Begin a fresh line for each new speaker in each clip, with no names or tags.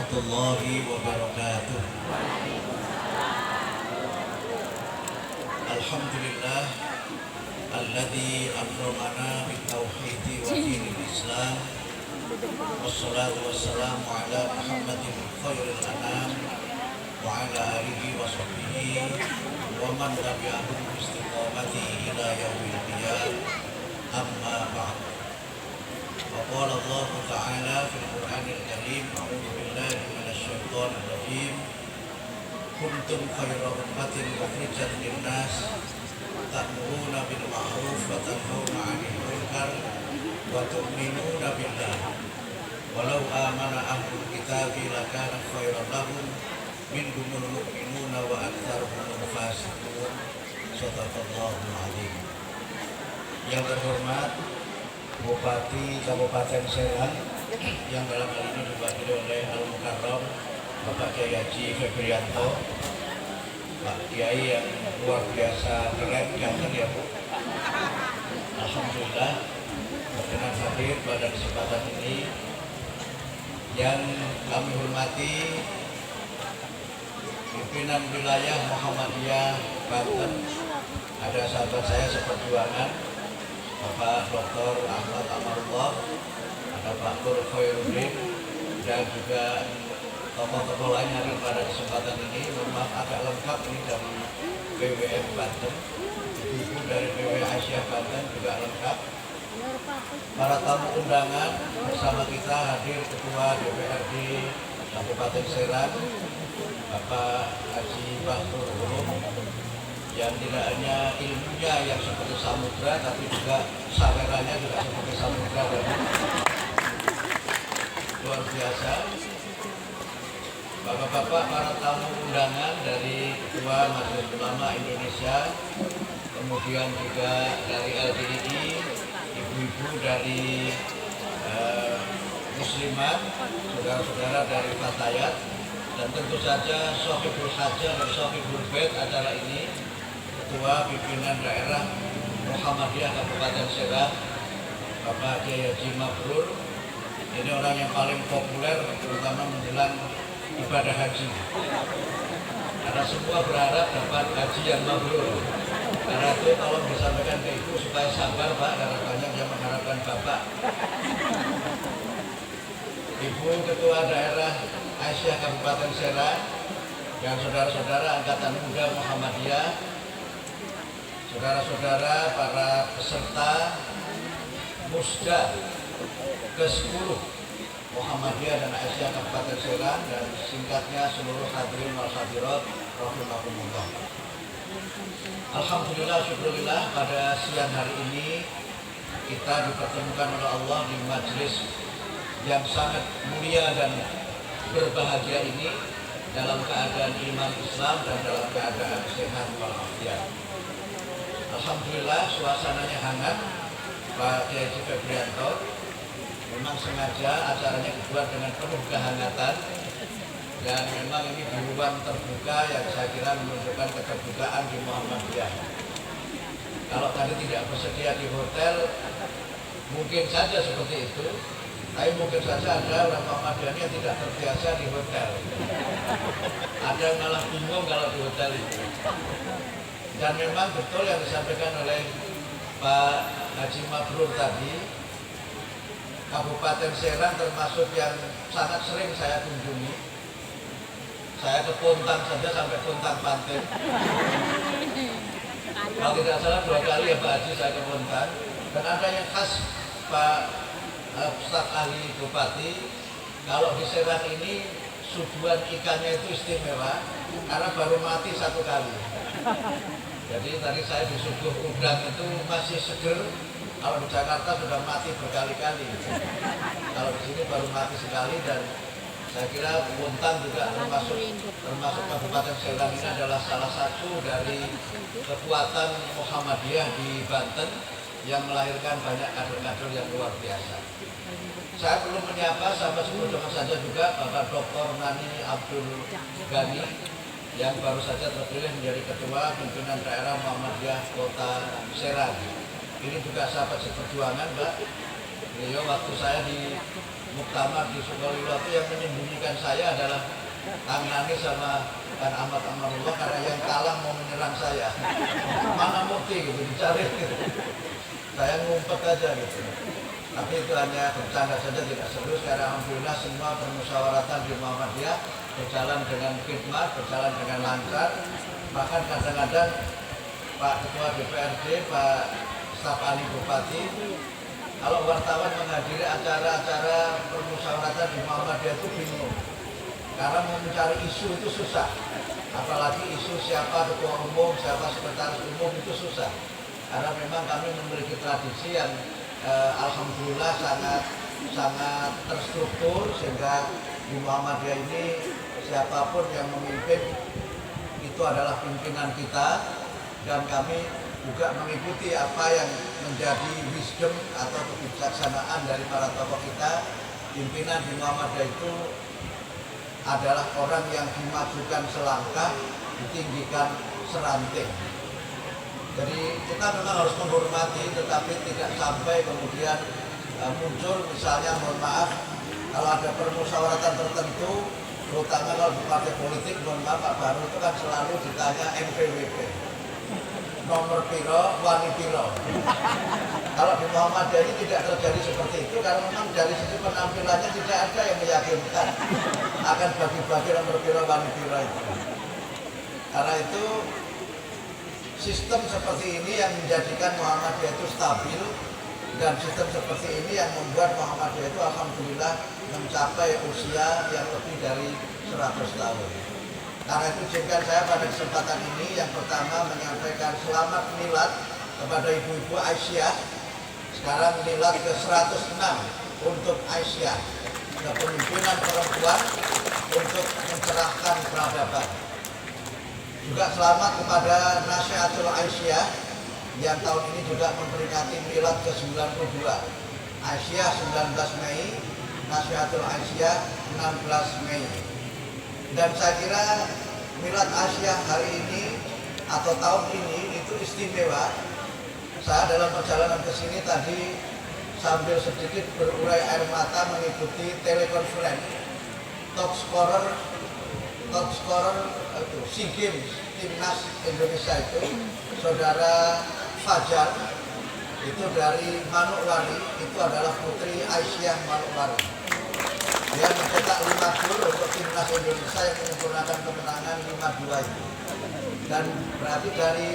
warahmatullahi wabarakatuh. Alhamdulillah alladzi akramana bitauhidi wa dinil Islam. Wassalatu wassalamu ala Muhammadin khairil anam wa ala alihi wa sahbihi wa man tabi'ahum bi istiqamati ila yaumil qiyamah. Amma ba'd. وقال الله تعالى في القرآن الكريم أعوذ بالله من الشيطان الرجيم كنتم خير أمة أخرجت للناس تأمرون بالمعروف وتنهون عن المنكر وتؤمنون بالله ولو آمن أهل الكتاب لكان خيرا لهم منهم المؤمنون وأكثرهم الفاسقون صدق الله العظيم. Yang terhormat Bupati Kabupaten Serang yang dalam hal ini diwakili oleh Al Mukarram Bapak Kiai Haji Febrianto, Pak Kiai yang luar biasa keren, ganteng ya Bu. Alhamdulillah berkenan hadir pada kesempatan ini. Yang kami hormati pimpinan wilayah Muhammadiyah Banten, ada sahabat saya seperjuangan Bapak Dr. Ahmad Amarullah, ada Pak Nur Khairuddin, dan juga tokoh-tokoh lain hadir pada kesempatan ini. Mohon maaf agak lengkap ini dari BWM Banten, ibu dari BW Aisyah Banten juga lengkap. Para tamu undangan bersama kita hadir Ketua DPRD Kabupaten Serang, Bapak Haji Bahrul Ulum, yang tidak hanya ilmunya yang seperti samudra, tapi juga sawerannya juga seperti samudra dan luar biasa. Bapak-bapak para tamu undangan dari Ketua Majelis Ulama Indonesia, kemudian juga dari LDII, ibu-ibu dari Muslimat, saudara-saudara dari Fatayat, dan tentu saja Sohibul Hajah dan Sohibul Bait acara ini, Ketua Pimpinan Daerah Muhammadiyah Kabupaten Serang, Bapak Kiai Haji Mabrur. Ini orang yang paling populer terutama menjelang ibadah haji. Karena semua berharap dapat haji yang mabrur. Karena itu tolong disampaikan ke Ibu supaya sabar Pak, karena banyak yang mengharapkan Bapak. Ibu Ketua Daerah Aisyah Kabupaten Serang dan saudara-saudara Angkatan Muda Muhammadiyah, saudara-saudara para peserta Musda ke-10 Muhammadiyah dan Aisyah Kabupaten Serang, dan singkatnya seluruh hadirin wal hadirat rahimakumullah. Alhamdulillah, syukurillah, pada siang hari ini kita dipertemukan oleh Allah di majelis yang sangat mulia dan berbahagia ini dalam keadaan iman Islam dan dalam keadaan sehat walafiat. Alhamdulillah suasananya hangat. Pak Kiai Haji Febrianto memang sengaja acaranya dibuat dengan penuh kehangatan, dan memang ini di ruang terbuka yang saya kira menunjukkan keterbukaan di Muhammadiyah. Kalau tadi tidak bersedia di hotel mungkin saja seperti itu, tapi mungkin saja ada orang Muhammadiyah yang tidak terbiasa di hotel. Ada yang malah bingung kalau di hotel itu. Dan memang betul yang disampaikan oleh Pak Haji Mabrur tadi, Kabupaten Serang termasuk yang sangat sering saya kunjungi. Saya ke Pontang saja sampai Pontang Panten. Kalau tidak salah 2 kali ya Pak Haji saya ke Pontang. Dan ada yang khas Pak Staf Ahli Bupati, kalau di Serang ini suguhan ikannya itu istimewa karena baru mati 1 kali. Jadi tadi saya disuguh udang itu masih seger, kalau di Jakarta sudah mati berkali-kali. Kalau di sini baru mati sekali, dan saya kira Pontang juga termasuk Kabupaten Serang ini adalah salah satu dari kekuatan Muhammadiyah di Banten yang melahirkan banyak kader-kader yang luar biasa. Saya perlu menyapa sama sebelumnya saja juga Bapak Dr. Nani Abdul Ghani yang baru saja terpilih menjadi Ketua Pimpinan Daerah Muhammadiyah Kota Serang. Ini juga sahabat seperjuangan Mbak. Beliau waktu saya di muktamar di Sukolilo itu yang menyembunyikan saya adalah Kang Nani sama Kang Ahmad Amarullah, karena yang kalah mau menyerang saya. Mana mukti gitu, dicari gitu. Saya ngumpet aja gitu. Tapi itu hanya bercanda saja, tidak serius, karena alhamdulillah semua permusyawaratan di Muhammadiyah berjalan dengan khidmat, berjalan dengan lancar. Bahkan kadang-kadang Pak Ketua DPRD, Pak Staf Ahli Bupati, kalau wartawan menghadiri acara-acara permusyawaratan di Muhammadiyah itu bingung. Karena mau mencari isu itu susah. Apalagi isu siapa ketua umum, siapa sekretaris umum itu susah. Karena memang kami memiliki tradisi yang alhamdulillah sangat terstruktur, sehingga di Muhammadiyah ini siapapun yang memimpin itu adalah pimpinan kita, dan kami juga mengikuti apa yang menjadi wisdom atau kebijaksanaan dari para tokoh kita. Pimpinan di Muhammadiyah itu adalah orang yang dimajukan selangkah, ditinggikan seranting. Jadi kita memang harus menghormati, tetapi tidak sampai kemudian muncul misalnya, mohon maaf, kalau ada permusyawaratan tertentu, terutama kalau di partai politik, mohon maaf Pak Baru, itu kan selalu ditanya NPWP, nomor piro, wani piro. Kalau di Muhammadiyah ini tidak terjadi seperti itu, karena memang dari sisi penampilannya tidak ada yang meyakinkan akan bagi-bagi nomor piro, wani piro itu. Karena itu sistem seperti ini yang menjadikan Muhammadiyah itu stabil, dan sistem seperti ini yang membuat Muhammadiyah itu alhamdulillah mencapai usia yang lebih dari 100 tahun. Karena itu izinkan saya pada kesempatan ini yang pertama menyampaikan selamat milad kepada Ibu-Ibu Aisyah. Sekarang milad ke-106 untuk Aisyah, kepemimpinan perempuan untuk mencerahkan peradaban. Juga selamat kepada Nasihatul Aisyah yang tahun ini juga memperingati milad ke-92. Aisyah 19 Mei, Nasihatul Aisyah 16 Mei. Dan saya kira milad Aisyah hari ini atau tahun ini itu istimewa. Saya dalam perjalanan ke sini tadi sambil sedikit berurai air mata mengikuti telekonferensi top scorer itu SEA Games timnas Indonesia itu, saudara Fajar itu dari Manokwari, itu adalah putri Aisyah Manokwari. Dia mencetak 5 gol untuk timnas Indonesia yang menyempurnakan kemenangan 5-2 itu. Dan berarti dari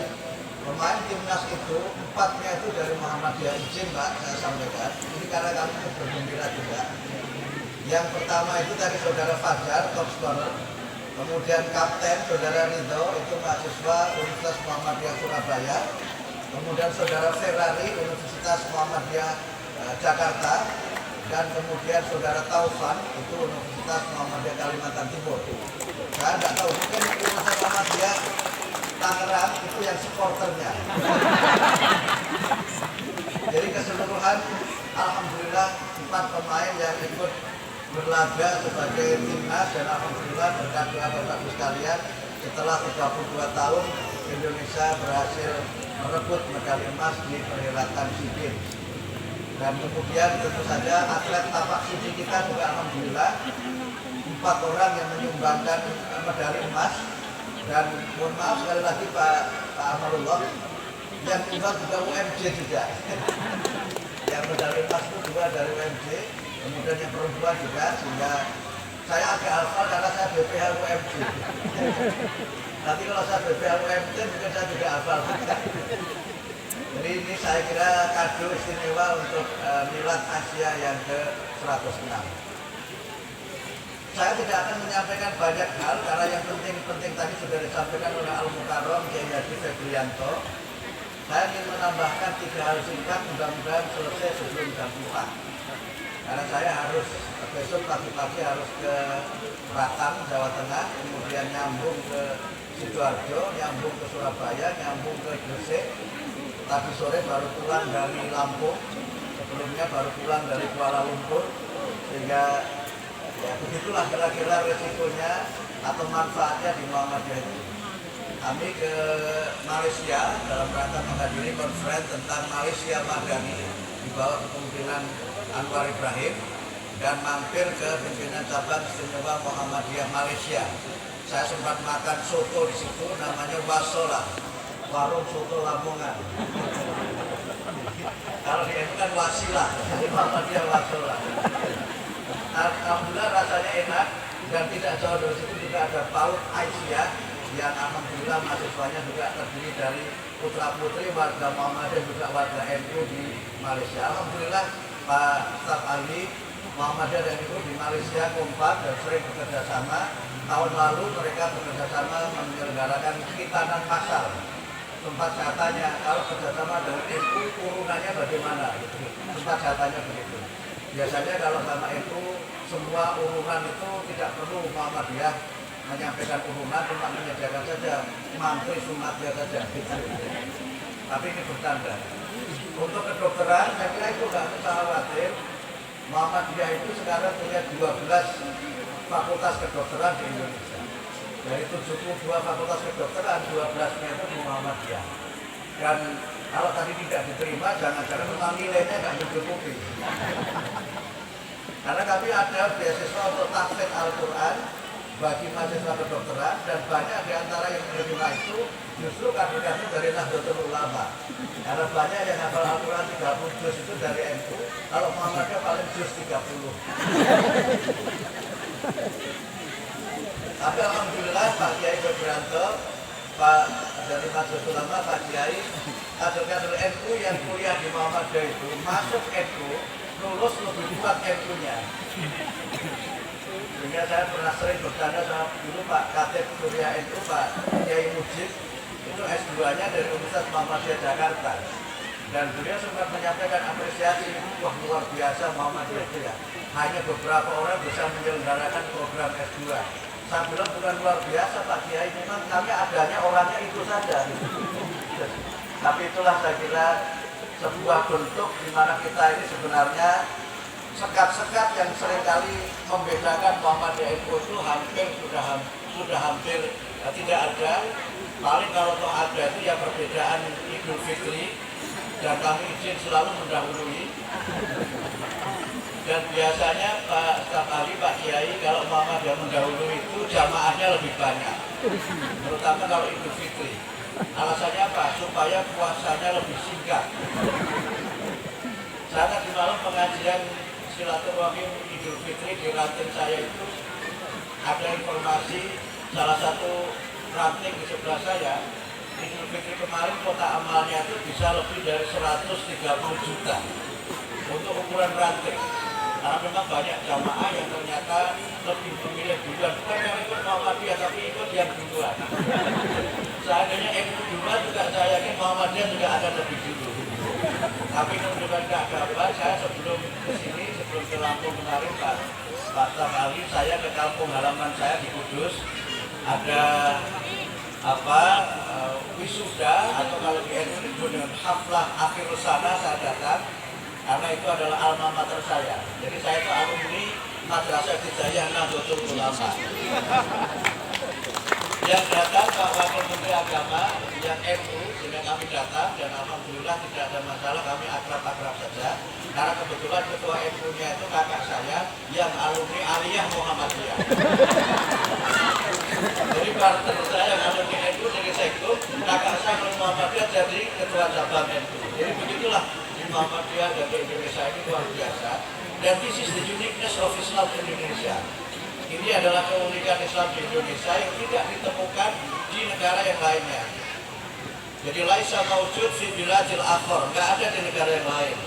pemain timnas itu 4-nya itu dari Muhammadiyah. Izin Pak saya sampaikan, ini karena kami bergembira juga. Yang pertama itu dari saudara Fajar, top scorer. Kemudian kapten saudara Ridho, itu mahasiswa Universitas Muhammadiyah Surabaya. Kemudian saudara Ferrari, Universitas Muhammadiyah Jakarta. Dan kemudian saudara Taufan, itu Universitas Muhammadiyah Kalimantan Timur. Saya tidak tahu, mungkin Universitas Muhammadiyah Tangerang itu yang supporternya. Jadi keseluruhan alhamdulillah 4 pemain yang ikut berlaga sebagai timnas, dan alhamdulillah berkat doa Bapak Ibu sekalian, setelah 32 tahun Indonesia berhasil merebut medali emas di perhelatan SEA Games. Dan kemudian tentu saja atlet tapak suci kita juga alhamdulillah 4 orang yang menyumbangkan medali emas. Dan mohon maaf sekali lagi Pak Amarullah, yang nyumbang juga UMJ juga. Yang medali emas itu juga dari UMJ. Kemudian yang perempuan juga, sehingga saya agak hafal karena saya BPH UMJ. Nanti kalau saya BPH UMJ mungkin saya juga hafal. Jadi ini saya kira kado istimewa untuk milad Asia yang ke-106. Saya tidak akan menyampaikan banyak hal karena yang penting tadi sudah disampaikan oleh Al-Mukarram Kiai Haji Febrianto. Saya ingin menambahkan 3 hal singkat, mudah-mudahan selesai sebelum jam 4. Karena saya harus besok pagi-pagi harus ke Batang, Jawa Tengah, kemudian nyambung ke Sidoarjo, nyambung ke Surabaya, nyambung ke Gresik. Tadi sore baru pulang dari Lampung, sebelumnya baru pulang dari Kuala Lumpur, sehingga ya begitulah kira-kira resikonya atau manfaatnya di Muhammadiyah itu. Kami ke Malaysia dalam rangka menghadiri konferensi tentang Malaysia Madani di bawah kepemimpinan Anwar Ibrahim, dan mampir ke pimpinan cabang istimewa Muhammadiyah Malaysia. Saya sempat makan soto di situ, namanya Wasola, warung soto Lamongan. Kalau di NU kan Wasilah, jadi Muhammadiyah Wasola. Alhamdulillah rasanya enak, dan tidak jauh dari situ juga ada PAUD Aisyah yang alhamdulillah mahasiswanya juga terdiri dari putra-putri warga Muhammadiyah juga warga NU di Malaysia. Alhamdulillah Pak Staf Ahli Muhammadiyah dan NU di Malaysia kompak dan sering bekerja sama. Tahun lalu mereka bekerja sama menyelenggarakan khitanan masal. Tempat saya tanya, kalau kerjasama dengan NU urunannya bagaimana? Tempat saya tanya begitu. Biasanya kalau sama NU semua urunan itu tidak perlu Muhammadiyah menyampaikan urunan, cuma menyediakan saja mantri sunatnya saja. Tapi ini bertanda. Untuk kedokteran, saya kira itu nggak usah khawatir. Muhammadiyah itu sekarang punya 12 fakultas kedokteran di Indonesia. Dari 72 fakultas kedokteran, 12-nya itu Muhammadiyah. Dan kalau tadi tidak diterima, jangan-jangan memang nilainya nggak mencukupi. Karena kami ada beasiswa untuk tahfidz Al-Quran bagi mahasiswa kedokteran, dan banyak di antara yang menerima itu justru kader-kader dari Nahdlatul Ulama. Karena banyak yang hafal Al-Quran 30 juz itu dari NU, kalau Muhammadiyah paling juz 30. Tapi alhamdulillah Pak Kiai Wiranto, Pak dari Nahdlatul Ulama, Pak Kiai, kader-kader NU yang kuliah di Muhammadiyah itu masuk NU, lulus lebih kuat NU-nya. Sehingga saya pernah sering bertanya sama dulu Pak Katib Kuliah NU, Pak Kiai Mujib, itu S2-nya dari Universitas Muhammadiyah Jakarta. Dan beliau sempat menyampaikan apresiasi, wah luar biasa Muhammadiyah itu ya. Hanya beberapa orang bisa menyelenggarakan program S2. Saya bilang bukan luar biasa Pak Kiai, memang kami adanya orangnya itu saja. Tapi itulah saya kira sebuah bentuk di mana kita ini sebenarnya sekat-sekat yang seringkali membedakan Muhammadiyah NU itu sudah hampir tidak ada. Paling kalau toh ada itu ya perbedaan Idul Fitri, dan kami izin selalu mendahului. Dan biasanya Pak Staf Ahli, Pak Kiai, kalau Muhammadiyah mendahului itu jamaahnya lebih banyak, terutama kalau Idul Fitri. Alasannya apa? Supaya puasanya lebih singkat. Saya tadi malam pengajian silaturahim Idul Fitri di ranting saya itu ada informasi salah satu ranting di sebelah saya, Idul Fitri kemarin kota amalnya itu bisa lebih dari 130 juta untuk ukuran ranting. Karena memang banyak jamaah yang ternyata lebih memilih duluan, bukan yang ikut Muhammadiyah tapi ikut yang duluan. Seandainya NU duluan juga saya yakin Muhammadiyah juga akan lebih dulu. Tapi menunjukkan keagamaan, saya sebelum ke sini, sebelum ke Lampung kemarin Pak Staf Ahli, saya ke kampung halaman saya di Kudus, ada wisuda atau kalau di NU disebut dengan haflah akhir sana, saya datang karena itu adalah alma mater saya. Jadi saya itu alumni Madrasah Ibtidaiyah Nahdlatul Ulama. Yang datang Pak Wakil Menteri Agama yang NU, sehingga kami datang dan alhamdulillah tidak ada masalah, kami akrab-akrab saja. Karena kebetulan ketua NU-nya itu kakak saya yang alumni Aliyah Muhammadiyah. Jadi partner saya yang alumni NU dari Sektum, kakak saya alumni Muhammadiyah jadi ketua cabang NU. Jadi begitulah di Muhammadiyah dan di Indonesia ini luar biasa. Dan this is the uniqueness of Islam in Indonesia. Ini adalah keunikan Islam di Indonesia yang tidak ditemukan di negara yang lainnya. Jadi laisa maujud fi biladil akhar, nggak ada di negara yang lain.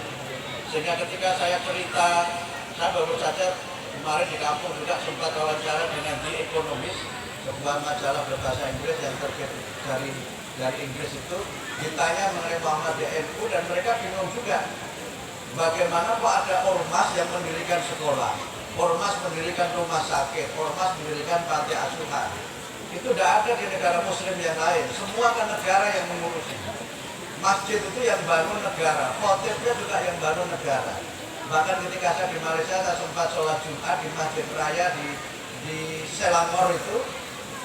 Sehingga ketika saya cerita, saya baru saja kemarin di kampung juga sempat wawancara dengan The Economist, sebuah majalah berbahasa Inggris yang terbit dari Inggris itu, ditanya mengenai Muhammadiyah NU dan mereka bingung juga. Bagaimana kok ada ormas yang mendirikan sekolah, ormas mendirikan rumah sakit, ormas mendirikan panti asuhan. Itu tidak ada di negara muslim yang lain. Semua kan negara yang mengurusi. Masjid itu yang bangun negara, khotibnya juga yang bangun negara. Bahkan ketika saya di Malaysia, saya sempat sholat Jumat di Masjid Raya di Selangor itu,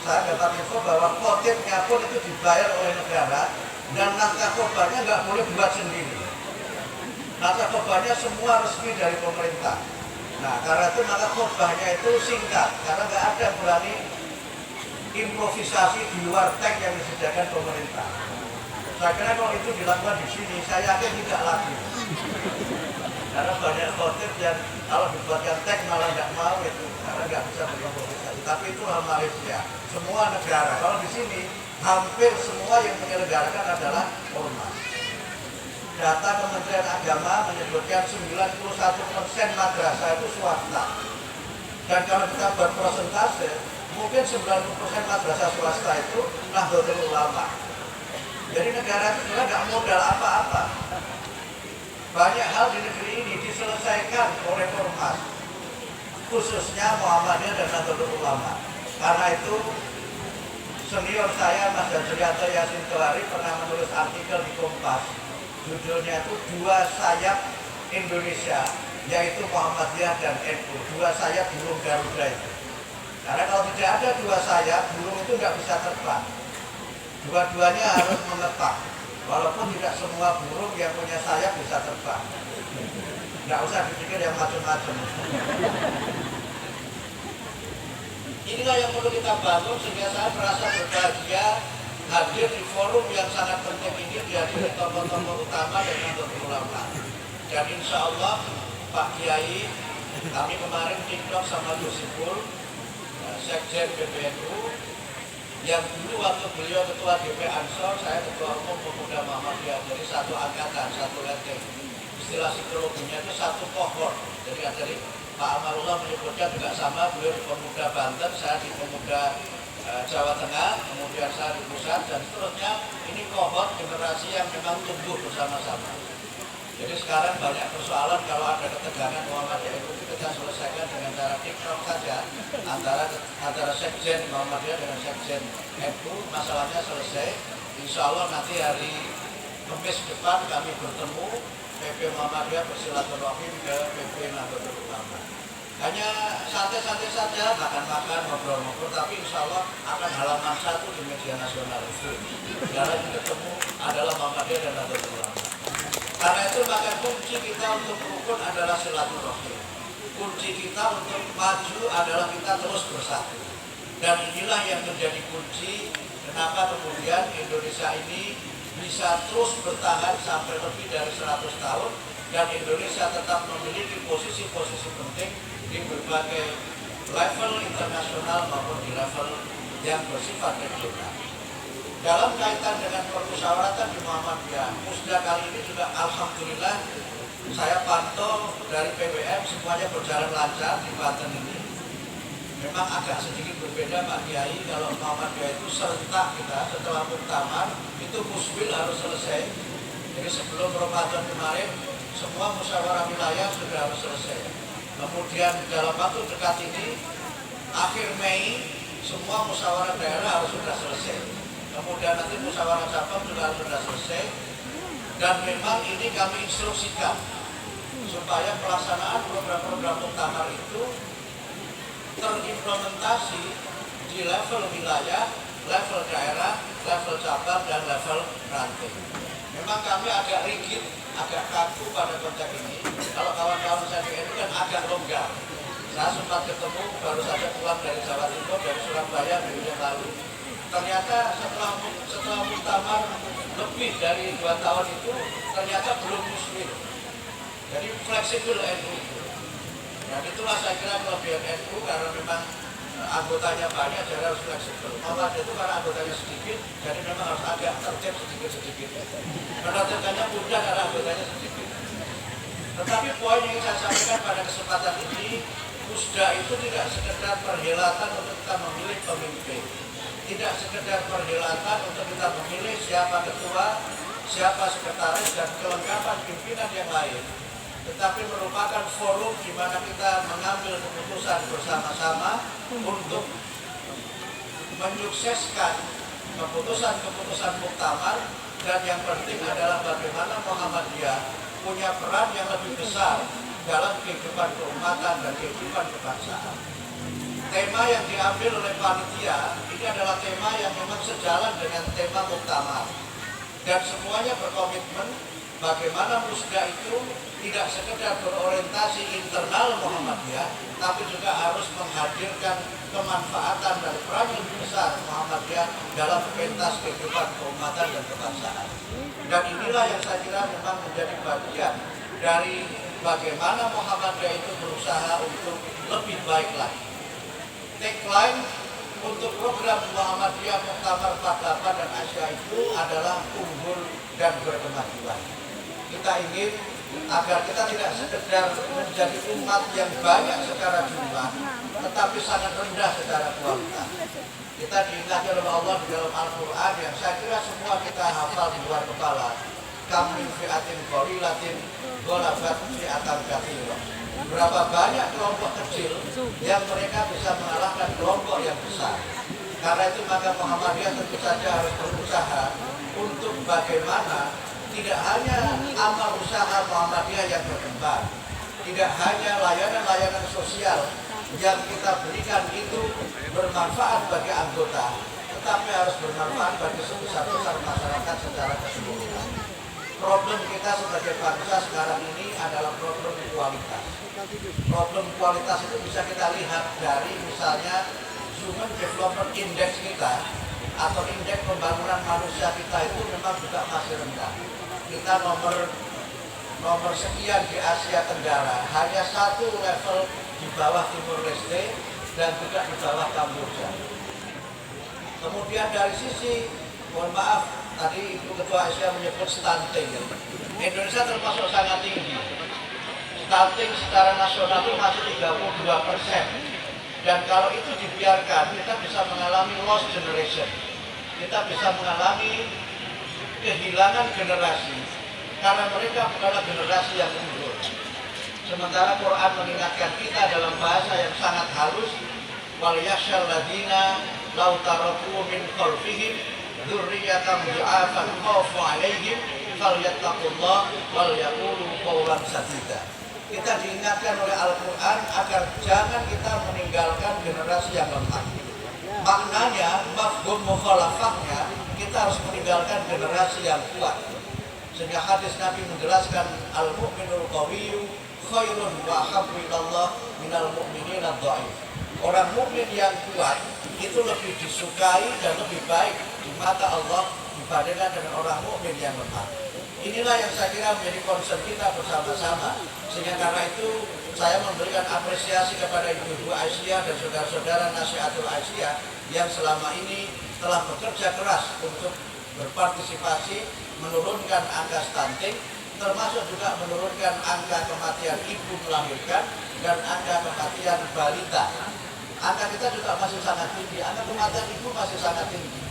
saya dapat info bahwa khotibnya pun itu dibayar oleh negara dan naskah khotbahnya nggak boleh buat sendiri. Naskah khotbahnya semua resmi dari pemerintah. Nah, karena itu maka khutbahnya itu singkat, karena nggak ada berani improvisasi di luar teks yang disediakan pemerintah. Saya kira kalau itu dilakukan di sini, saya yakin tidak lagi. Karena banyak khotib yang kalau dibuatkan teks malah nggak mau itu, karena nggak bisa berimprovisasi. Tapi itu hal Malaysia, semua negara. Kalau di sini hampir semua yang menyelenggarakan adalah ormas. Data Kementerian Agama menyebutkan 91% madrasah itu swasta. Dan kalau kita buat persentase, mungkin 90% madrasah swasta itu Nahdlatul Ulama. Jadi negara itu juga nggak modal apa-apa. Banyak hal di negeri ini diselesaikan oleh ormas, khususnya Muhammadiyah dan Nahdlatul Ulama. Karena itu senior saya Mas Jarianto Yasin Kelari pernah menulis artikel di Kompas. Judulnya itu Dua Sayap Indonesia, yaitu Muhammadiyah dan NU. Dua sayap burung Garuda itu. Karena kalau tidak ada dua sayap, burung itu nggak bisa terbang. Dua-duanya harus menetap. Walaupun tidak semua burung yang punya sayap bisa terbang. Nggak usah dipikir yang macam-macam. Inilah yang perlu kita bangun sehingga saya merasa berbahagia hadir di forum yang sangat penting ini, dihadiri tokoh-tokoh utama dan Nahdlatul Ulama. Dan insya Allah Pak Kiai, kami kemarin TikTok sama Gusipul, Sekjen PBNU, yang dulu waktu beliau ketua DP Ansor, saya ketua umum Pemuda Muhammadiyah, jadi satu angkatan, satu lenteng. Istilah psikologinya itu satu kohort. Jadi Pak Amarullah menyebutkan juga sama, beliau di Pemuda Banten, saya di Pemuda Jawa Tengah, kemudian saya di pusat, dan seterusnya. Ini kohort generasi yang memang tumbuh bersama-sama. Jadi sekarang banyak persoalan kalau ada ketegangan Muhammadiyah itu kita selesaikan dengan cara TikTok saja, antara Sekjen Muhammadiyah dengan Sekjen NU, masalahnya selesai. Insya Allah nanti hari Kamis depan kami bertemu, PP Muhammadiyah bersilaturahim ke PP Nahdlatul Ulama. Hanya santai-santai saja, makan-makan, ngobrol-ngobrol, tapi insya Allah akan halaman satu di media nasional itu. Karena yang ketemu adalah Muhammadiyah dan Nahdlatul Ulama. Karena itu maka kunci kita untuk rukun adalah silaturahim. Kunci kita untuk maju adalah kita terus bersatu. Dan inilah yang menjadi kunci kenapa kemudian Indonesia ini bisa terus bertahan sampai lebih dari 100 tahun. Dan Indonesia tetap memiliki posisi-posisi penting di berbagai level internasional maupun di level yang bersifat regional. Dalam kaitan dengan permusyawaratan di Muhammadiyah, Musda kali ini juga alhamdulillah saya pantau dari PWM semuanya berjalan lancar di Banten ini. Memang agak sedikit berbeda Pak Kiai, kalau Muhammadiyah itu serentak kita setelah muktamar itu musbil harus selesai. Jadi sebelum Ramadan kemarin semua musyawarah wilayah sudah harus selesai. Kemudian dalam waktu dekat ini, akhir Mei, semua musyawarah daerah harus sudah selesai. Kemudian nanti musyawarah cabang juga harus sudah selesai. Dan memang ini kami instruksikan supaya pelaksanaan program-program muktamar itu terimplementasi di level wilayah, level daerah, level cabang, dan level ranting. Memang kami agak rigid, agak kaku pada konteks ini. Kalau kawan-kawan saya di NU kan agak longgar. Saya sempat ketemu, baru saja pulang dari Jawa Timur, dari Surabaya minggu yang lalu. Ternyata setelah muktamar lebih dari 2 tahun itu, ternyata belum muslim. Jadi fleksibel NU itu. Dan itulah saya kira kelebihan NU, karena memang anggotanya banyak, jadi harus fleksibel. Muhammadiyah itu karena anggotanya sedikit, jadi memang harus agak tertib sedikit-sedikit. Menertibkannya mudah karena anggotanya sedikit. Tetapi poin yang saya sampaikan pada kesempatan ini, Musda itu tidak sekedar perhelatan untuk kita memilih pemimpin, tidak sekedar perhelatan untuk kita memilih siapa ketua, siapa sekretaris, dan kelengkapan pimpinan yang lain, tetapi merupakan forum di mana kita mengambil keputusan bersama-sama untuk menyukseskan keputusan-keputusan muktamar. Dan yang penting adalah bagaimana Muhammadiyah punya peran yang lebih besar dalam kehidupan keumatan dan kehidupan kebangsaan. Tema yang diambil oleh panitia ini adalah tema yang memang sejalan dengan tema muktamar. Dan semuanya berkomitmen bagaimana Musda itu tidak sekedar berorientasi internal Muhammadiyah, tapi juga harus menghadirkan kemanfaatan dan peran yang besar Muhammadiyah dalam pentas kehidupan keumatan dan kebangsaan. Dan inilah yang saya kira memang menjadi bagian dari bagaimana Muhammadiyah itu berusaha untuk lebih baik lagi. Tagline untuk program Muhammadiyah Muktamar 48 dan Asia itu adalah unggul dan berkemajuan. Kita ingin agar kita tidak sekedar menjadi umat yang banyak secara jumlah, tetapi sangat rendah secara kualitas. Kita diingatkan oleh Allah di dalam Al-Quran yang saya kira semua kita hafal di luar kepala. Kam min fi'atin qalilatin ghalabat fi'atan katsirah. Berapa banyak kelompok kecil yang mereka bisa mengalahkan kelompok yang besar. Karena itu maka Muhammadiyah tentu saja harus berusaha untuk bagaimana tidak hanya amal usaha Muhammadiyah yang berkembang, tidak hanya layanan-layanan sosial yang kita berikan itu bermanfaat bagi anggota, tetapi harus bermanfaat bagi sebesar-besar masyarakat secara keseluruhan. Problem kita sebagai bangsa sekarang ini adalah problem kualitas. Problem kualitas itu bisa kita lihat dari misalnya Human Development Index kita atau indeks pembangunan manusia kita itu memang juga masih rendah. Kita nomor sekian di Asia Tenggara, hanya satu level di bawah Timur Leste dan juga di bawah Kamboja. Kemudian dari sisi, mohon maaf, tadi Ibu Ketua Asia menyebut stunting. Indonesia termasuk sangat tinggi. Stunting secara nasional itu masih 32%. Dan kalau itu dibiarkan, kita bisa mengalami lost generation. Kita bisa mengalami kehilangan generasi karena mereka bukanlah generasi yang unggul. Sementara Quran mengingatkan kita dalam bahasa yang sangat halus, wal yakhshal ladina law taraku min khalfihim dzurriyyatan dha'afan khafu 'alaihim falyattaqullah wal yaqulu qawlan sadida. Kita diingatkan oleh Al-Quran agar jangan kita meninggalkan generasi yang lemah. Maknanya, mafhum mukhalafahnya, kita harus meninggalkan generasi yang kuat. Sehingga hadis Nabi menjelaskan al-mu'minul qawiyyu khairun wa ahabbu ilallah minal mu'minin ad-dha'if. Orang mukmin yang kuat itu lebih disukai dan lebih baik di mata Allah dibandingkan dengan orang mukmin yang lemah. Inilah yang saya kira menjadi concern kita bersama-sama. Sehingga karena itu saya memberikan apresiasi kepada ibu-ibu Aisyah dan saudara-saudara Nasihatul Aisyah yang selama ini telah bekerja keras untuk berpartisipasi menurunkan angka stunting, termasuk juga menurunkan angka kematian ibu melahirkan dan angka kematian balita. Angka kita juga masih sangat tinggi, angka kematian ibu masih sangat tinggi.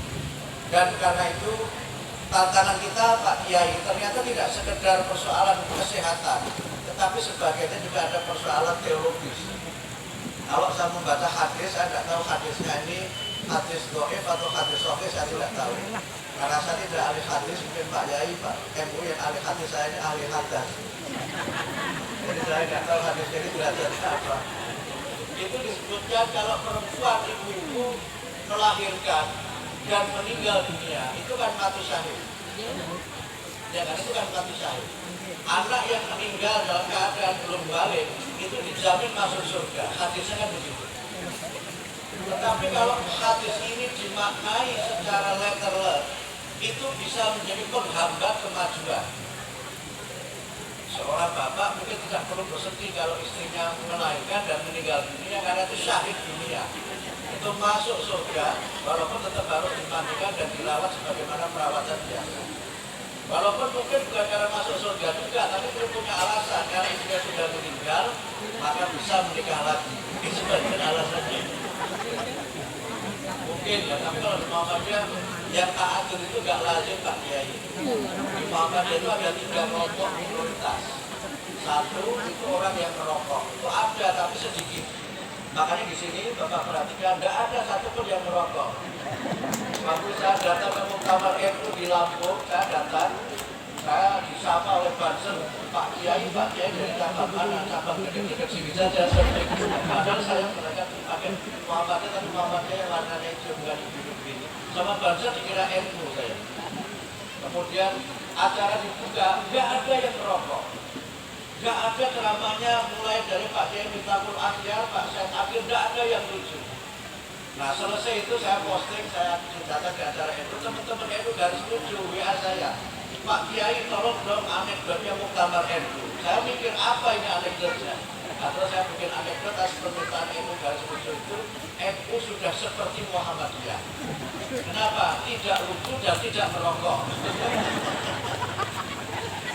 Dan karena itu tantangan kita Pak Kiai ternyata tidak sekedar persoalan kesehatan, tetapi sebagainya juga ada persoalan teologis. Kalau saya membaca hadis, saya tidak tahu hadisnya ini hadis dhaif atau hadis sahih, saya tidak tahu. Karena saya tidak ahli hadis, mungkin Pak Yai, Pak MU yang ahli hadis, saya ini ahli hadas. Jadi saya tidak tahu hadis ini derajatnya apa. Itu disebutkan kalau perempuan ibu-ibu melahirkan dan meninggal dunia, itu kan mati syahid. Ya kan, itu kan mati syahid. Anak yang meninggal dalam keadaan belum balik itu dijamin masuk surga. Hadisnya kan begitu. Tetapi kalau hadis ini dimaknai secara letterless, itu bisa menjadi penghambat kemajuan. Seorang bapak mungkin tidak perlu bersedih kalau istrinya melahirkan dan meninggal dunia karena itu syahid dunia. Itu masuk surga, walaupun tetap harus dimandikan dan dirawat sebagaimana perawatan biasa. Walaupun mungkin bukan karena masuk surga juga, tapi dia punya alasan. Karena istrinya sudah meninggal, maka bisa menikah lagi. Ini sebagian alasannya. Mungkin ya, tapi kalau di Muhammadiyah yang ta'atur itu gak lazim Pak Kiai. Di Muhammadiyah itu ada 3 kelompok minoritas. Satu itu orang yang merokok, itu ada tapi sedikit. Makanya di sini Bapak perhatikan, tidak ada satupun yang merokok. Waktu saya datang ke Muktamar NU di Lampung, saya datang, saya disapa oleh Banser, Pak Kiai dari cabang mana, cabang dekat-dekat sini saja. Padahal saya mereka pakai Muhammadiyah, tapi Muhammadiyah yang warnanya hijau bukan biru ini. Sama Banser dikira NU saya. Kemudian acara dibuka, nggak ada yang merokok. Gak ada ceramahnya mulai dari Pak Kiai Miftahul Ahyar, Pak Syed Akhir, gak ada yang lucu. Nah selesai itu saya posting, saya ceritakan di acara itu, teman-teman itu garis lucu WA saya. Pak Kiai tolong dong anekdotnya Muktamar NU. Saya mikir apa ini anekdotnya? Atau saya bikin anekdot atas permintaan NU garis lucu itu, NU sudah seperti Muhammadiyah. Kenapa? Tidak lucu dan tidak merokok.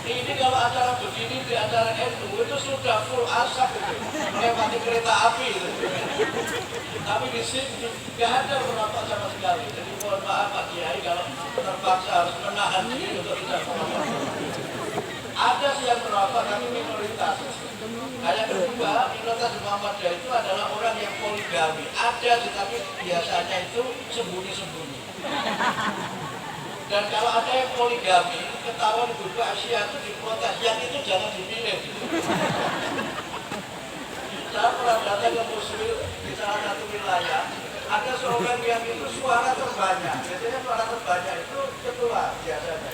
Ini kalau acara begini di acara NU itu sudah full asap itu, melewati kereta api itu. Tapi di sini nggak ada merokok sama sekali. Jadi mohon maaf Pak Kiai kalau terpaksa harus menahan diri untuk tidak merokok. Ada sih yang merokok tapi minoritas. Nah yang kedua, minoritas Muhammadiyah itu adalah orang yang poligami. Ada sih tapi biasanya itu sembunyi-sembunyi. Dan kalau ada yang poligami, ketahuan di Buku Asia itu diprotes, yang itu jangan dipilih. Saya pernah datang ke Muslim di salah satu wilayah, ada seorang yang itu suara terbanyak. Biasanya suara terbanyak itu ketua biasanya.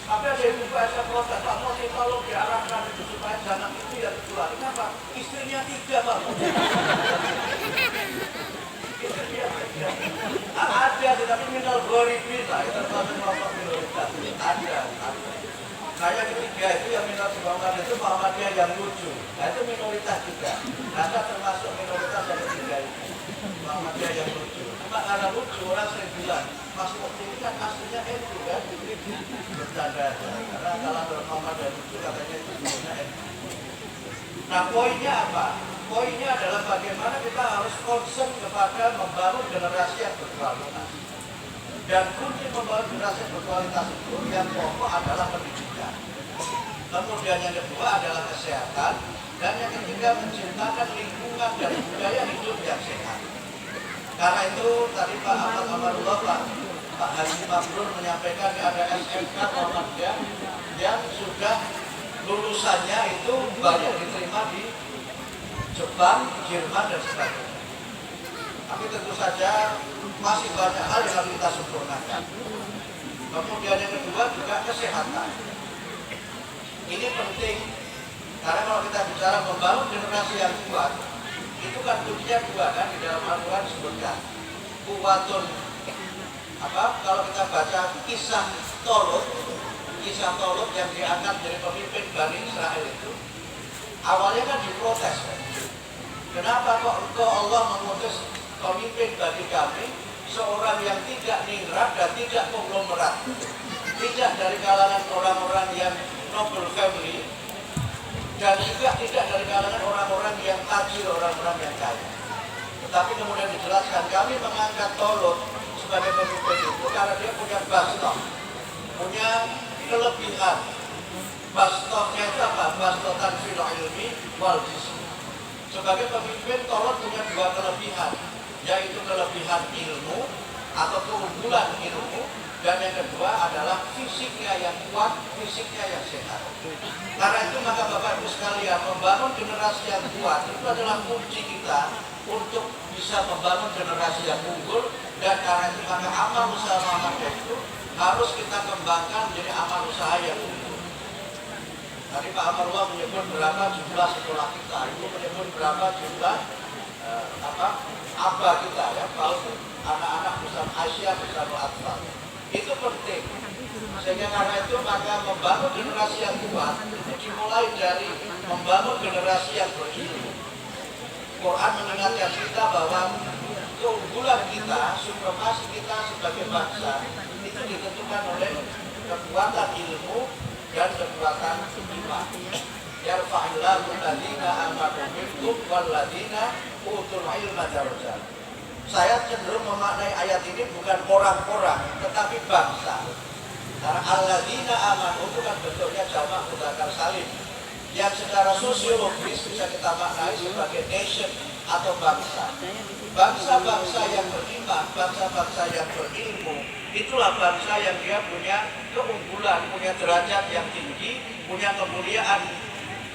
Tapi ada yang Buku Asia protes, Pak Mosi tolong diarahkan itu supaya jangan itu yang ketua. Kenapa? Istrinya 3 Pak Mosi. Ada, tapi minal goribi lah, itu termasuk kelompok minoritas. Ada. Nah yang ketiga itu yang minoritas Muhammadiyah itu Muhammadiyah yang lucu. Nah itu minoritas juga. Nah saya termasuk minoritas yang ketiga itu. Muhammadiyah yang lucu. Cuma karena lucu orang sering bilang, Mas Mufti ini kan aslinya NU kan? Bercanda aja. Karena kalau Muhammadiyah lucu katanya itu sebenarnya NU. Nah poinnya apa? Poinnya adalah bagaimana kita harus concern kepada membangun generasi yang berkualitas. Dan kunci membangun generasi yang berkualitas itu yang pokok adalah pendidikan. Kemudian yang kedua adalah kesehatan. Dan yang ketiga menciptakan lingkungan dan budaya hidup yang sehat. Karena itu tadi Pak Ahmad Amarullah, Pak Haji Mabrur menyampaikan ada SMK Muhammadiyah yang sudah lulusannya itu banyak diterima di Jepang, Jerman, dan sebagainya. Tapi tentu saja masih banyak hal yang harus kita sempurnakan. Kemudian yang kedua juga kesehatan. Ini penting, karena kalau kita bicara membangun generasi yang kuat, itu kan kuncinya 2 kan, di dalam Al-Quran disebutkan. Kuwatun, kalau kita baca kisah Tolut yang diangkat dari pemimpin Bani Israel itu, awalnya kan diprotes. Kenapa kok engkau Allah mengutus pemimpin bagi kami seorang yang tidak ningrat dan tidak konglomerat, tidak dari kalangan orang-orang yang noble family, dan juga tidak dari kalangan orang-orang yang tajir, orang-orang yang kaya. Tetapi kemudian dijelaskan kami mengangkat Tolut sebagai pemimpin itu karena dia punya bastoh, punya kelebihan. Bastohnya itu apa? Bastotan fil ilmi wal jism. Sebagai pemimpin Tolut punya 2 kelebihan, yaitu kelebihan ilmu atau keunggulan ilmu, dan yang kedua adalah fisiknya yang kuat, fisiknya yang sehat. Karena itu maka Bapak Ibu sekalian, membangun generasi yang kuat itu adalah kunci kita untuk bisa membangun generasi yang unggul. Dan karena itu maka amal usaha Muhammadiyah itu harus kita kembangkan menjadi amal usaha yang unggul. Tadi Pak Amarullah menyebut berapa jumlah sekolah kita, itu menyebut berapa jumlah aba kita ya, kalau anak-anak bersama Asia bersama Atfal. Itu penting. Sehingga karena itu maka membangun generasi yang kuat itu dimulai dari membangun generasi yang berilmu. Quran mengingatkan kita bahwa keunggulan kita, supremasi kita sebagai bangsa itu ditentukan oleh kekuatan ilmu dan kekuatan iman. Yarfa'illahu alladziina aamanu minkum walladziina utul ilma darajat. Saya cenderung memaknai ayat ini bukan orang-orang, tetapi bangsa. Karena alladziina aamanu itu kan bentuknya jamak mudzakkar salim, yang secara sosiologis bisa kita maknai sebagai nation atau bangsa. Bangsa-bangsa yang beriman, bangsa-bangsa yang berilmu, itulah bangsa yang dia punya keunggulan, punya derajat yang tinggi, punya kemuliaan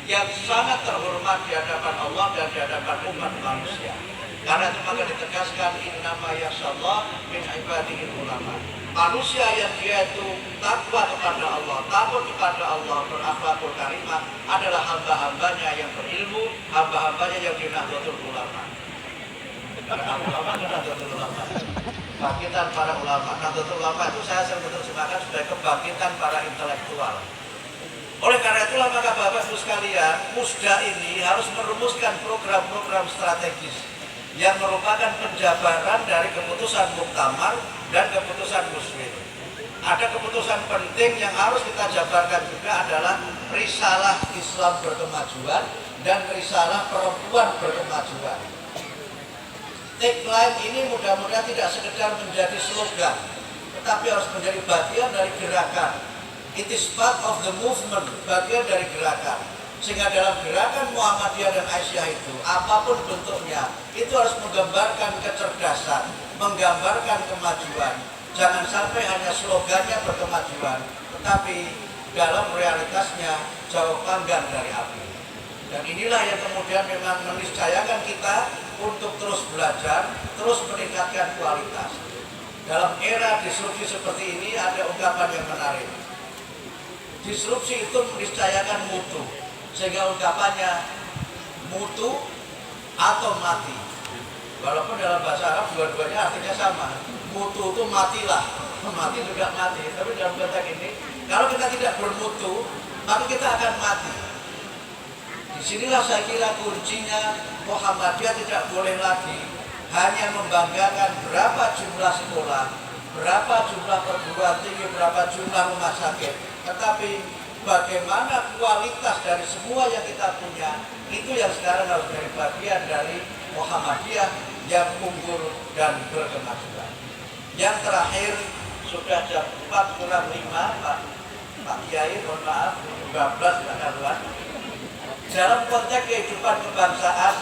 yang sangat terhormat di hadapan Allah dan di hadapan umat manusia. Karena itu maka ditegaskan innama yakhshallah min ibadihil ulama. Manusia yang dia itu takwa kepada Allah, takut kepada Allah, berakhlakul karimah adalah hamba-hambanya yang berilmu, hamba-hambanya yang Nahdlatul Ulama. Nahdlatul Ulama. Kebangkitan para ulama. Nahdlatul Ulama itu saya sering menerjemahkan sebagai kebangkitan para intelektual. Oleh karena itulah maka Bapak Ibu sekalian, Musda ini harus merumuskan program-program strategis yang merupakan penjabaran dari keputusan muktamar dan keputusan muslim. Ada keputusan penting yang harus kita jabarkan juga adalah risalah Islam berkemajuan dan risalah perempuan berkemajuan. Tagline ini mudah-mudahan tidak sekedar menjadi slogan, tetapi harus menjadi bagian dari gerakan. It is part of the movement, bagian dari gerakan. Sehingga dalam gerakan Muhammadiyah dan Aisyah itu, apapun bentuknya, itu harus menggambarkan kecerdasan, menggambarkan kemajuan. Jangan sampai hanya slogannya berkemajuan, tetapi dalam realitasnya jauh panggang dari api. Dan inilah yang kemudian memang meniscayakan kita untuk terus belajar, terus meningkatkan kualitas. Dalam era disrupsi seperti ini ada ungkapan yang menarik. Disrupsi itu meniscayakan mutu, sehingga ungkapannya mutu atau mati. Walaupun dalam bahasa Arab dua-duanya artinya sama. Mutu itu matilah, mati juga mati. Tapi dalam konteks ini, kalau kita tidak bermutu, maka kita akan mati. Disinilah saya kira kuncinya Muhammadiyah tidak boleh lagi hanya membanggakan berapa jumlah sekolah, berapa jumlah perguruan tinggi, berapa jumlah rumah sakit, tetapi bagaimana kualitas dari semua yang kita punya, itu yang sekarang harus menjadi bagian dari Muhammadiyah yang unggul dan berkemajuan. Yang terakhir, sudah jam 4 kurang 5, Pak Kiai, mohon maaf, 12 tidak karuan. Dalam konteks kehidupan kebangsaan,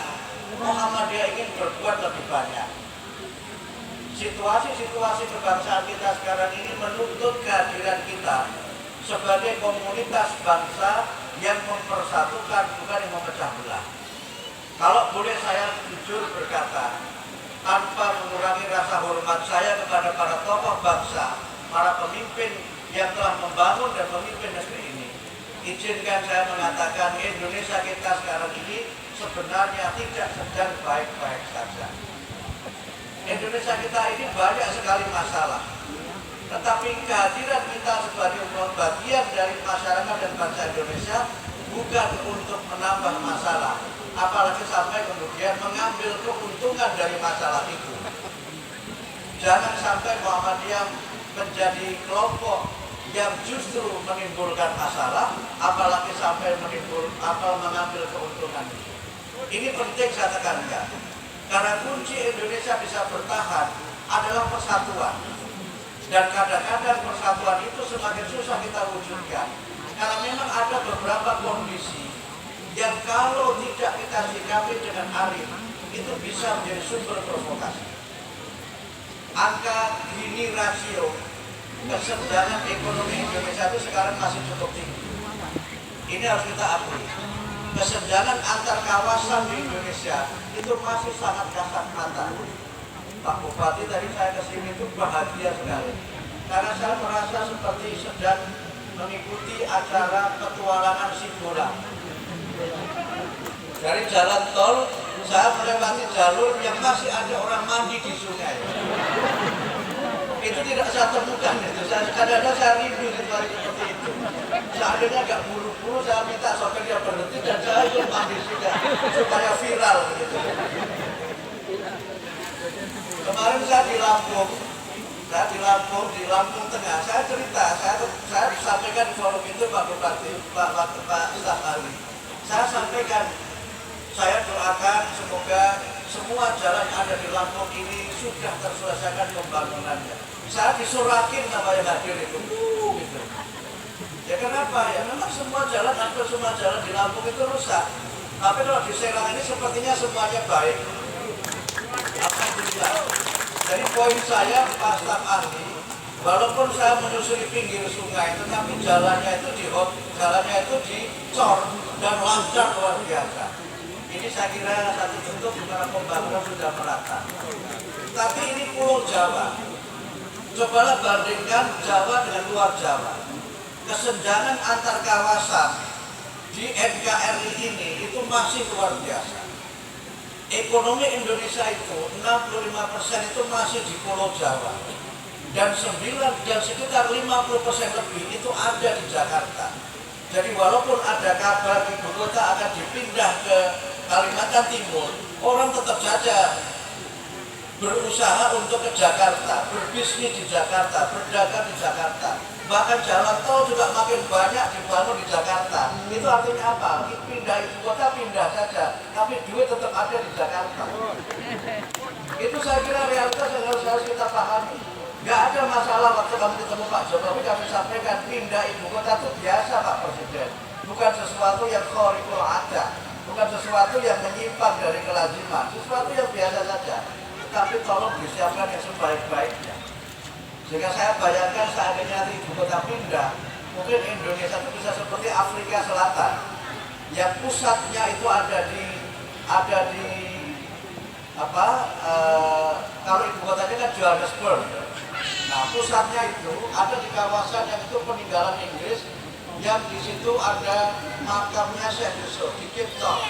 Muhammadiyah ingin berbuat lebih banyak. Situasi-situasi kebangsaan kita sekarang ini menuntut kehadiran kita sebagai komunitas bangsa yang mempersatukan, bukan yang memecah belah. Kalau boleh saya jujur berkata, tanpa mengurangi rasa hormat saya kepada para tokoh bangsa, para pemimpin yang telah membangun dan memimpin negeri ini, izinkan saya mengatakan Indonesia kita sekarang ini sebenarnya tidak sedang baik-baik saja. Indonesia kita ini banyak sekali masalah. Tetapi kehadiran kita sebagai bagian dari masyarakat dan bangsa Indonesia bukan untuk menambah masalah, apalagi sampai kemudian mengambil keuntungan dari masalah itu. Jangan sampai Muhammadiyah menjadi kelompok yang justru menimbulkan masalah, apalagi sampai mengambil keuntungan itu. Ini penting saya tekankan, karena kunci Indonesia bisa bertahan adalah persatuan. Dan kadang-kadang persatuan itu semakin susah kita wujudkan. Karena memang ada beberapa kondisi yang kalau tidak kita sikapi dengan arif, itu bisa menjadi sumber provokasi. Angka Gini rasio kesenjangan ekonomi Indonesia itu sekarang masih cukup tinggi. Ini harus kita akui. Kesenjangan antar kawasan di Indonesia itu masih sangat kasat mata. Pak Bupati tadi saya kesini itu bahagia sekali, karena saya merasa seperti sedang mengikuti acara petualangan si bola. Dari jalan tol, saya melewati jalur yang masih ada orang mandi di sungai. Itu tidak saya temukan itu. Kadang-kadang saya rindu situasi seperti itu. Seandainya agak buru-buru, saya minta sopirnya berhenti dan saya ikut mandi juga supaya viral gitu. Kemarin saya di Lampung Tengah, saya cerita, saya sampaikan di forum itu Pak Bupati, Pak Ustaz Ali. Saya sampaikan, saya doakan semoga semua jalan yang ada di Lampung ini sudah terselesaikan pembangunannya. Saya disurakin sama yang hadir itu, gitu. Ya kenapa? Ya memang semua jalan, hampir semua jalan di Lampung itu rusak. Tapi kalau di Serang ini sepertinya semuanya baik. Alhamdulillah. Jadi poin saya Pak Staf Ahli, walaupun saya menyusuri pinggir sungai, tetapi jalannya itu dicor dan lancar luar biasa. Ini saya kira satu bentuk dimana pembangunan sudah merata. Tapi ini Pulau Jawa. Cobalah bandingkan Jawa dengan luar Jawa. Kesenjangan antar kawasan di NKRI ini itu masih luar biasa. Ekonomi Indonesia itu 65% itu masih di Pulau Jawa. Dan sekitar 50% lebih itu ada di Jakarta. Jadi walaupun ada kabar ibu kota akan dipindah ke Kalimantan Timur, orang tetap saja berusaha untuk ke Jakarta, berbisnis di Jakarta, berdagang di Jakarta. Bahkan jalan tol juga makin banyak dibangun di Jakarta. Itu artinya apa? Pindah ibu kota pindah saja, tapi duit tetap ada di Jakarta. Itu saya kira realitas yang harus kita pahami. Gak ada masalah waktu kami ketemu Pak Jokowi, kami sampaikan pindah ibu kota itu biasa Pak Presiden. Bukan sesuatu yang khariqul ada, bukan sesuatu yang menyimpang dari kelaziman, sesuatu yang biasa saja. Tapi tolong disiapkan yang sebaik-baiknya. Sehingga saya bayangkan seandainya nanti ibu kota pindah, mungkin Indonesia itu bisa seperti Afrika Selatan, yang pusatnya itu ada di kalau ibu kotanya kan Johannesburg. Nah, pusatnya itu ada di kawasan yang itu peninggalan Inggris, yang di situ ada makamnya Syekh Yusuf di Cape Town.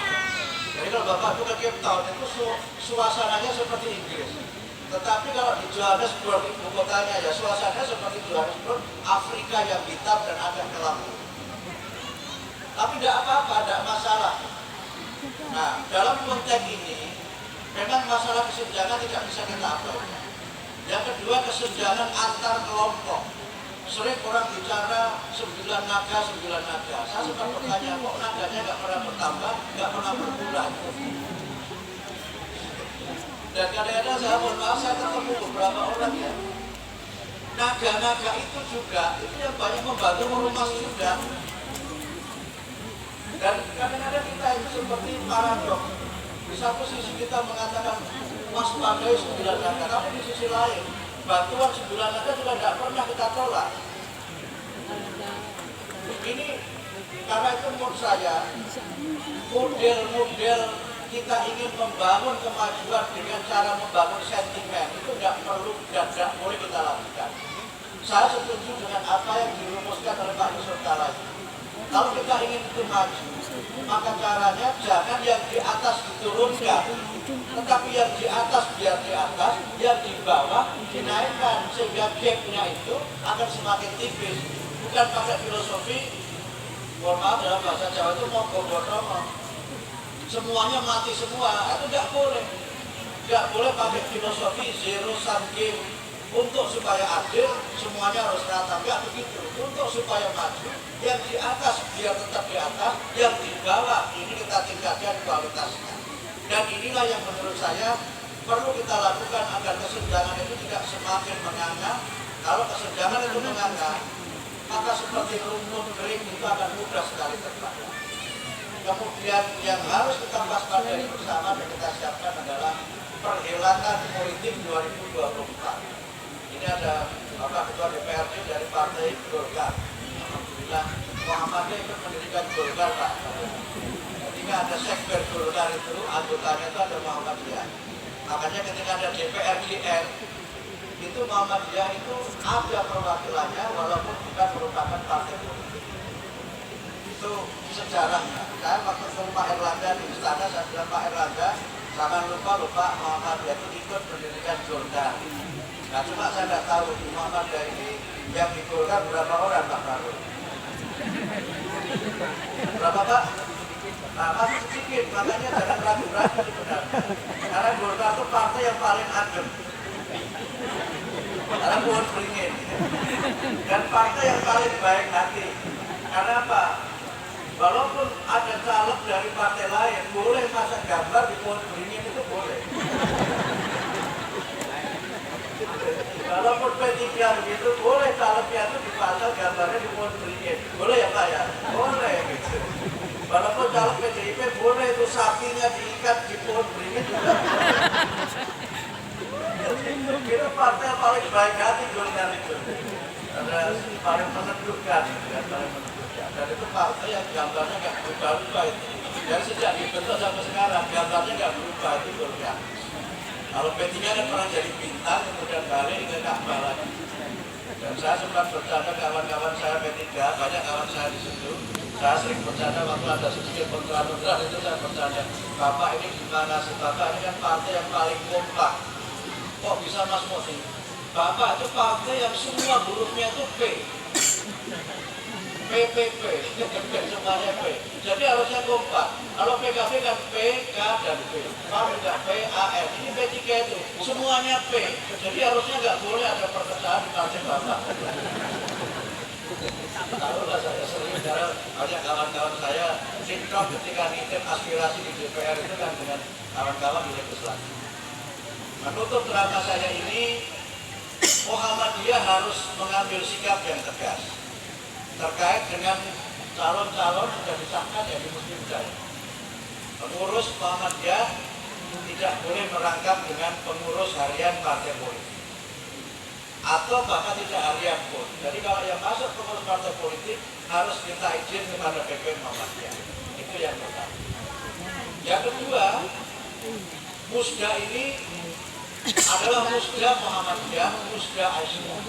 Jadi kalau Bapak itu ke Cape Town itu suasananya seperti Inggris. Tetapi kalau di Johannesburg ibu kotanya ya suasananya seperti Johannesburg, Afrika yang hitam dan ada kelam. Tapi tidak apa-apa, tidak masalah. Nah, dalam konteks ini memang masalah kesenjangan tidak bisa kita abaikan. Yang kedua, kesenjangan antar kelompok. Sering orang bicara 9 naga. Saya sempat bertanya, kok naganya nggak pernah bertambah, nggak pernah berkurang. Dan kadang-kadang saya mohon maaf, saya ketemu beberapa orang ya. Naga-naga itu juga, itu yang banyak membantu merumas juga. Dan kadang-kadang kita itu seperti paradoks. Di satu sisi kita mengatakan waspadai 9 naga, tapi di sisi lain bantuan 9 naga juga tidak pernah kita tolak. Ini karena itu menurut saya model-model kita ingin membangun kemajuan dengan cara membangun sentimen itu tidak perlu dan tidak boleh kita lakukan. Saya setuju dengan apa yang dirumuskan oleh Pak Yusuf Kala. Kalau kita ingin itu maju, maka caranya jangan yang di atas diturunkan, tetapi yang di atas biar di atas, yang di bawah dinaikkan, sehingga gap-nya itu akan semakin tipis. Bukan pakai filosofi, mohon maaf dalam bahasa Jawa itu mau gobotomo, semuanya mati semua, itu tidak boleh. Tidak boleh pakai filosofi zero sum game. Untuk supaya adil, semuanya harus rata. Enggak begitu. Untuk supaya maju, yang di atas biar tetap di atas, yang di bawah ini kita tingkatkan kualitasnya. Dan inilah yang menurut saya perlu kita lakukan agar kesenjangan itu tidak semakin menganga. Kalau kesenjangan itu menganga, maka seperti rumput kering itu akan mudah sekali terbakar. Kemudian yang harus kita waspadai bersama dan kita siapkan adalah perhelatan politik 2024. Ini ada Bapak Ketua DPRD dari Partai Golkar. Alhamdulillah Muhammadiyah ikut mendirikan Golkar Pak. Ketika ada sekber Golkar itu anggotanya itu ada Muhammadiyah. Makanya ketika ada DPRDR itu Muhammadiyah itu ada perwakilannya walaupun bukan merupakan partai politik. Itu sejarahnya. Saya waktu ketemu Pak Erlangga di istana, saya bilang Pak Erlangga jangan lupa Muhammadiyah itu ikut mendirikan Golkar. Nah cuma saya tidak tahu di Muhammadiyah ini yang di Golkar berapa orang Pak Prabowo? Berapa Pak? Nah masih sedikit, makanya jangan ragu-ragu sebenarnya. Karena Golkar itu partai yang paling adem. Karena bukan beringin. Dan partai yang paling baik hati. Karena apa? Walaupun ada caleg dari partai lain, boleh masuk gambar di pohon beringin itu boleh. Walaupun P3 begitu, boleh calegnya itu dipasang gambarnya di pohon beringin. Boleh ya Pak ya? Boleh gitu. Walaupun caleg PDIP boleh itu sapinya diikat di pohon beringin juga. Itu partai yang paling baik hati Golkar itu. Karena paling menentukan, dan itu partai yang gambarnya nggak berubah-ubah itu. Dan sejak dibentuk sampai sekarang gambarnya nggak berubah, itu Golkar. Kalau P3 kan pernah jadi bintang, kemudian balik ke Ka'bah lagi. Dan saya sempat bercanda kawan-kawan saya P3, banyak kawan saya di situ. Saya sering bercanda waktu ada sedikit kontra-kontra itu saya bercanda. Bapak ini gimana sih? Bapak ini kan partai yang paling kompak. Kok bisa Mas Moti? Bapak itu partai yang semua hurufnya itu P. PPP, semuanya P. Jadi harusnya kompak. Kalau PKB kan P, K, dan P. Kalau juga P, A, N. Ini P3 itu semuanya P. Jadi harusnya nggak boleh ada perpecahan di partai Bapak. Tahulah saya sering karena banyak kawan-kawan saya sinkron ketika nitip aspirasi di DPR itu kan dengan kawan-kawan di legislatif. Menutup drama saya ini, Muhammadiyah harus mengambil sikap yang tegas terkait dengan calon-calon yang sudah disahkan ya di Muslim Jaya. Pengurus Muhammadiyah tidak boleh merangkap dengan pengurus harian partai politik atau bahkan tidak harian pun. Jadi kalau yang masuk pengurus partai politik harus minta izin kepada PP Muhammadiyah. Itu yang pertama. Yang kedua, musda ini adalah musda Muhammadiyah, musda Aisyah.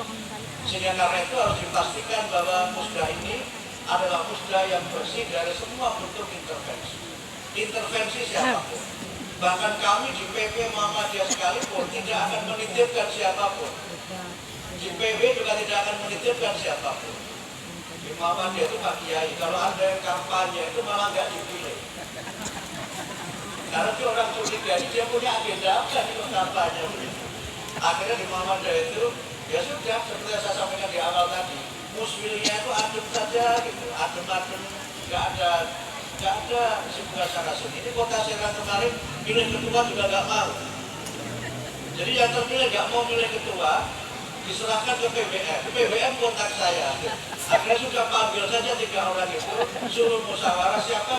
Sehingga karena itu harus dipastikan bahwa musda ini adalah musda yang bersih dari semua bentuk intervensi. Intervensi siapapun. Bahkan kami di PP Muhammadiyah sekalipun tidak akan menitipkan siapapun. Di PB juga tidak akan menitipkan siapapun. Di Muhammadiyah itu Pak Kiai, kalau ada yang kampanye itu malah nggak dipilih. Karena itu orang curiga, dia punya agenda apa di kampanye begitu. Akhirnya di Muhammadiyah itu, ya sudah, seperti yang saya sampaikan di awal tadi, muswilnya itu adem saja gitu, adem-adem, nggak ada sebuah sana sini. Ini kota Serang kemarin, pilih ketua juga nggak mau. Jadi yang terpilih nggak mau pilih ketua, diserahkan ke PBM. PBM kontak saya. Akhirnya sudah panggil saja 3 orang itu, suruh musyawarah siapa